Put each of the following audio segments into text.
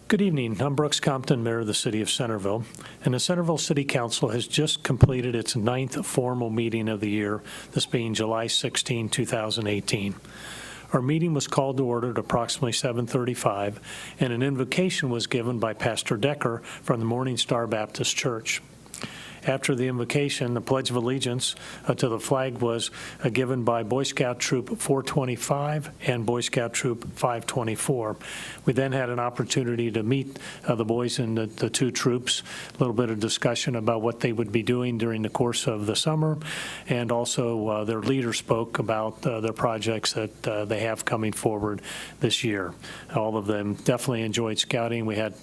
Good evening. I'm Brooks Compton, Mayor of the City of Centerville, and the Centerville City Council has just completed its 9th formal meeting of the year, this being July 16, 2018. Our meeting was called to order at approximately 7:35, and an invocation was given by Pastor Decker from the Morning Star Baptist Church. After the invocation, the Pledge of Allegiance to the flag was given by Boy Scout Troop 425 and Boy Scout Troop 524. We then had an opportunity to meet the boys in the two troops, a little bit of discussion about what they would be doing during the course of the summer, and also their leader spoke about their projects that they have coming forward this year. All of them definitely enjoyed scouting. We had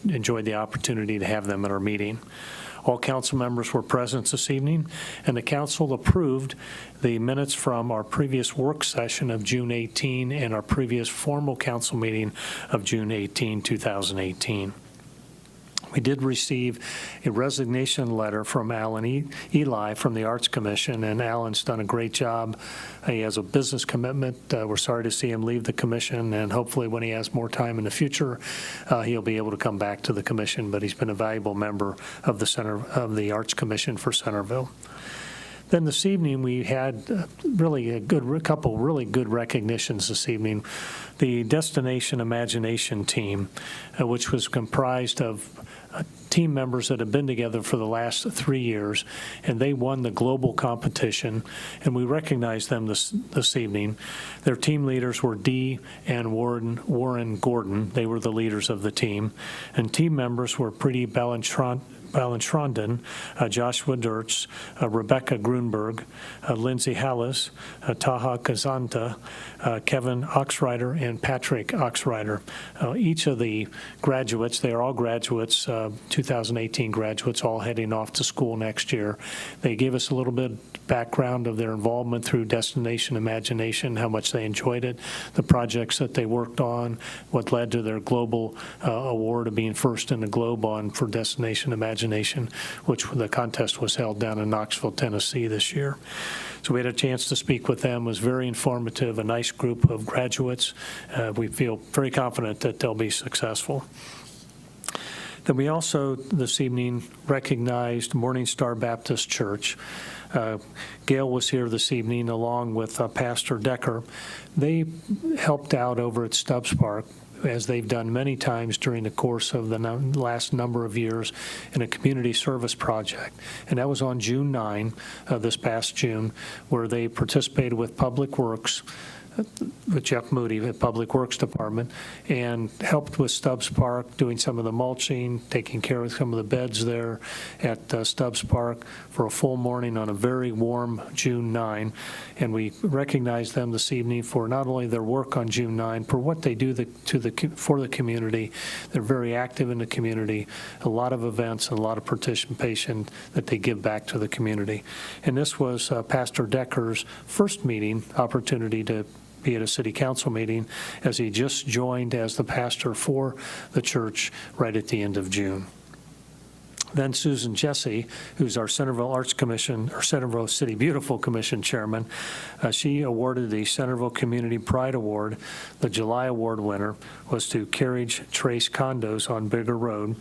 enjoyed the opportunity to have them at our meeting. All council members were present this evening, and the council approved the minutes from our previous work session of June 18 and our previous formal council meeting of June 18, 2018. We did receive a resignation letter from Alan Eli from the Arts Commission, and Alan's done a great job. He has a business commitment. We're sorry to see him leave the commission, and hopefully when he has more time in the future, he'll be able to come back to the commission, but he's been a valuable member of the Arts Commission for Centerville. Then this evening, we had a couple really good recognitions this evening. The Destination Imagination team, which was comprised of team members that have been together for the last 3 years, and they won the global competition, and we recognized them this evening. Their team leaders were Dee and Warren Gordon. They were the leaders of the team, and team members were Preeti Balanchronden, Joshua Dirtz, Rebecca Grunberg, Lindsay Hallis, Taha Kazanta, Kevin Oxrider, and Patrick Oxrider. Each of the graduates, they are all graduates, 2018 graduates, all heading off to school next year. They gave us a little bit background of their involvement through Destination Imagination, how much they enjoyed it, the projects that they worked on, what led to their global award of being first in the globe for Destination Imagination, which the contest was held down in Knoxville, Tennessee this year. So we had a chance to speak with them. It was very informative, a nice group of graduates. We feel very confident that they'll be successful. Then we also, this evening, recognized Morning Star Baptist Church. Gail was here this evening along with Pastor Decker. They helped out over at Stubbs Park, as they've done many times during the course of the last number of years, in a community service project. And that was on June 9, this past June, where they participated with Public Works, with Jeff Moody at Public Works Department, and helped with Stubbs Park, doing some of the mulching, taking care of some of the beds there at Stubbs Park for a full morning on a very warm June 9. And we recognize them this evening for not only their work on June 9, for what they do for the community. They're very active in the community, a lot of events, a lot of participation that they give back to the community. And this was Pastor Decker's first meeting opportunity to be at a city council meeting, as he just joined as the pastor for the church right at the end of June. Then Susan Jesse, who's our Centerville Arts Commission, or Centerville City Beautiful Commission chairman, she awarded the Centerville Community Pride Award. The July award winner was to Carriage Trace Condos on Bigger Road.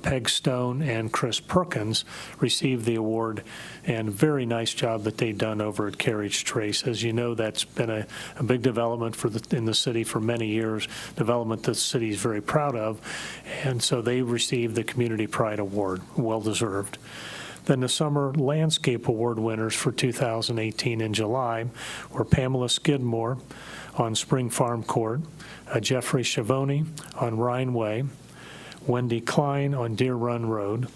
Peg Stone and Chris Perkins received the award, and a very nice job that they've done over at Carriage Trace. As you know, that's been a big development in the city for many years, development that the city is very proud of, and so they received the Community Pride Award. Well-deserved. Then the Summer Landscape Award winners for 2018 in July were Pamela Skidmore on Spring Farm Court, Jeffrey Schiavone on Rhine Way, Wendy Klein on Deer Run Road,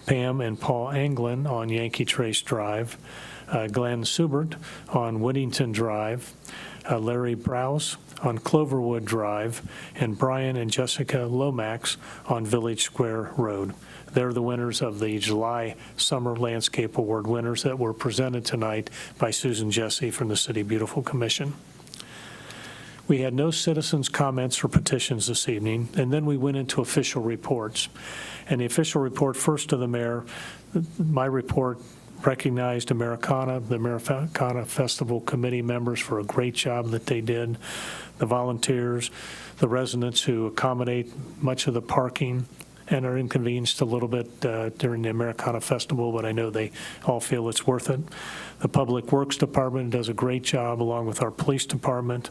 Pam and Paul Anglin on Yankee Trace Drive, Glenn Subert on Whittington Drive, Larry Browse on Cloverwood Drive, and Brian and Jessica Lomax on Village Square Road. They're the winners of the July Summer Landscape Award winners that were presented tonight by Susan Jesse from the City Beautiful Commission. We had no citizens' comments or petitions this evening, and then we went into official reports. And the official report, first to the mayor, my report recognized Americana, the Americana Festival committee members for a great job that they did, the volunteers, the residents who accommodate much of the parking and are inconvenienced a little bit during the Americana Festival, but I know they all feel it's worth it. The Public Works Department does a great job, along with our police department.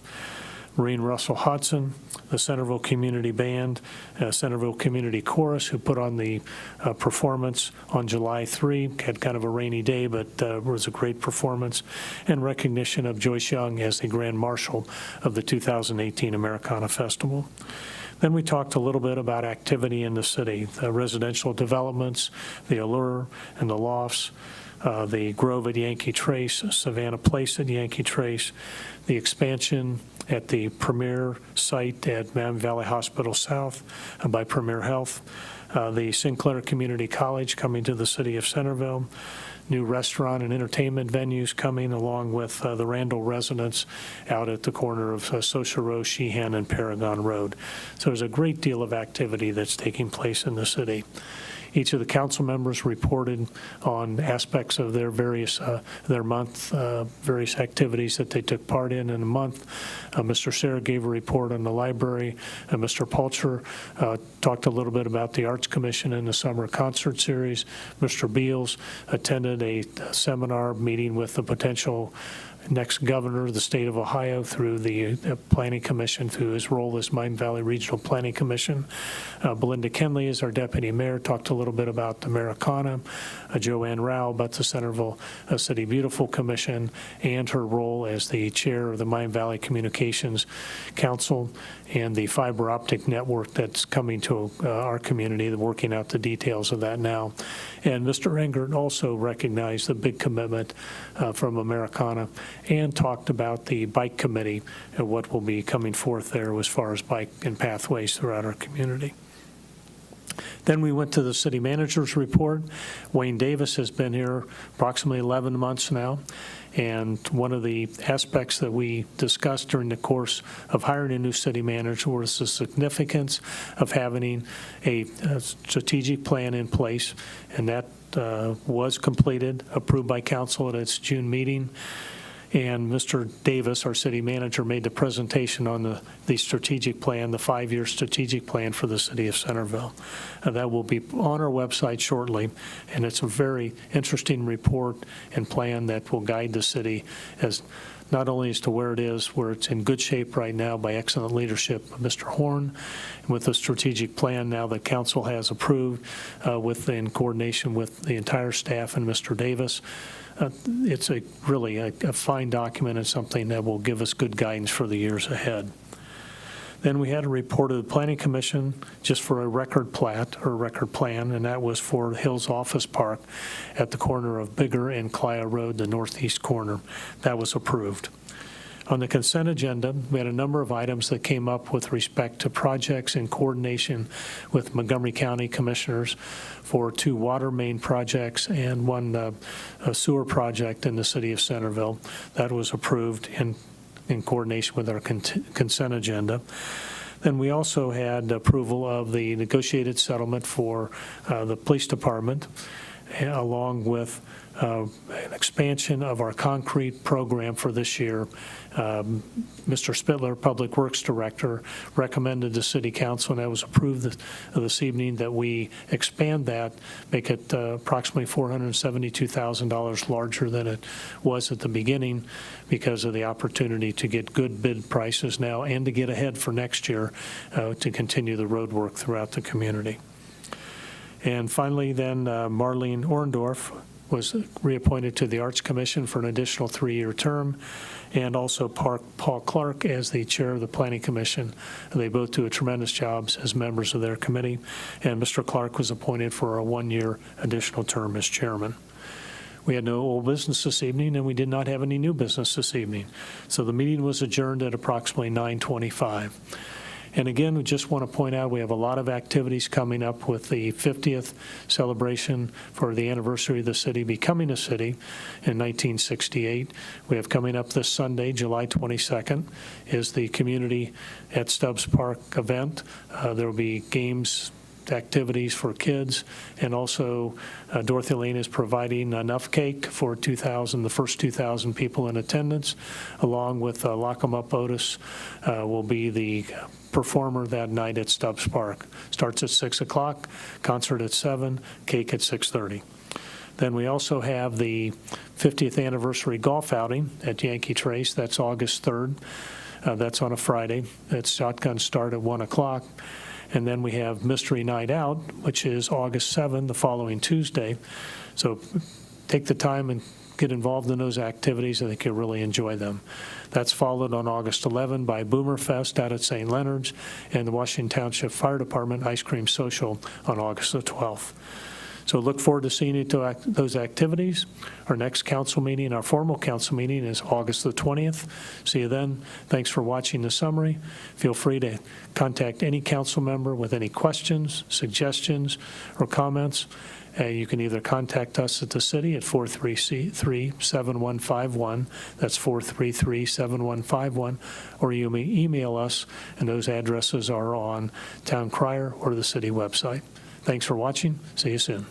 Maureen Russell Hodson, the Centerville Community Band, Centerville Community Chorus, who put on the performance on July 3, had kind of a rainy day, but was a great performance, and recognition of Joyce Young as the Grand Marshal of the 2018 Americana Festival. Then we talked a little bit about activity in the city, the residential developments, the Allure and the Lofts, the Grove at Yankee Trace, Savannah Place at Yankee Trace, the expansion at the Premier site at Miami Valley Hospital South by Premier Health, the Sinclair Community College coming to the city of Centerville, new restaurant and entertainment venues coming, along with the Randall residents out at the corner of Social Row, Sheehan, and Paragon Road. So there's a great deal of activity that's taking place in the city. Each of the council members reported on aspects of their various various activities that they took part in a month. Mr. Serra gave a report on the library. Mr. Palcher talked a little bit about the Arts Commission and the summer concert series. Mr. Beals attended a seminar meeting with the potential next governor of the state of Ohio through the Planning Commission, through his role as Miami Valley Regional Planning Commission. Belinda Kenley is our deputy mayor, talked a little bit about Americana. Joanne Rao about the Centerville City Beautiful Commission and her role as the chair of the Miami Valley Communications Council and the fiber optic network that's coming to our community. They're working out the details of that now. And Mr. Engert also recognized the big commitment from Americana and talked about the bike committee and what will be coming forth there as far as bike and pathways throughout our community. Then we went to the city manager's report. Wayne Davis has been here approximately 11 months now. And one of the aspects that we discussed during the course of hiring a new city manager was the significance of having a strategic plan in place. And that was completed, approved by council at its June meeting. And Mr. Davis, our city manager, made the presentation on the strategic plan, the 5-year strategic plan for the city of Centerville. That will be on our website shortly, and it's a very interesting report and plan that will guide the city as not only as to where it is, where it's in good shape right now by excellent leadership of Mr. Horn, and with the strategic plan now that council has approved in coordination with the entire staff and Mr. Davis. It's really a fine document and something that will give us good guidance for the years ahead. Then we had a report of the Planning Commission just for a record plat or record plan, and that was for Hills Office Park at the corner of Bigger and Clio Road, the northeast corner. That was approved. On the consent agenda, we had a number of items that came up with respect to projects in coordination with Montgomery County Commissioners for 2 water main projects and 1 sewer project in the city of Centerville. That was approved in coordination with our consent agenda. Then we also had approval of the negotiated settlement for the police department, along with an expansion of our concrete program for this year. Mr. Spittler, Public Works Director, recommended to City Council, and that was approved this evening, that we expand that, make it approximately $472,000 larger than it was at the beginning because of the opportunity to get good bid prices now and to get ahead for next year to continue the road work throughout the community. And finally, then, Marlene Orndorff was reappointed to the Arts Commission for an additional 3-year term, and also Paul Clark as the chair of the Planning Commission. They both do a tremendous job as members of their committee, and Mr. Clark was appointed for a 1-year additional term as chairman. We had no old business this evening, and we did not have any new business this evening. So the meeting was adjourned at approximately 9:25. And again, we just want to point out we have a lot of activities coming up with the 50th celebration for the anniversary of the city becoming a city in 1968. We have coming up this Sunday, July 22nd, is the Community at Stubbs Park event. There will be games activities for kids, and also Dorothy Lane is providing enough cake for the first 2,000 people in attendance, along with Lock 'em Up Otis will be the performer that night at Stubbs Park. Starts at 6 o'clock, concert at 7, cake at 6:30. Then we also have the 50th anniversary golf outing at Yankee Trace. That's August 3rd. That's on a Friday. That's shotgun start at 1 o'clock. And then we have Mystery Night Out, which is August 7th, the following Tuesday. So take the time and get involved in those activities. I think you'll really enjoy them. That's followed on August 11 by Boomer Fest out at St. Leonard's and the Washington Township Fire Department Ice Cream Social on August the 12th. So look forward to seeing you to those activities. Our next council meeting, our formal council meeting, is August the 20th. See you then. Thanks for watching the summary. Feel free to contact any council member with any questions, suggestions, or comments. You can either contact us at the city at 433-7151. That's 433-7151. Or you may email us, and those addresses are on Town Crier or the city website. Thanks for watching. See you soon.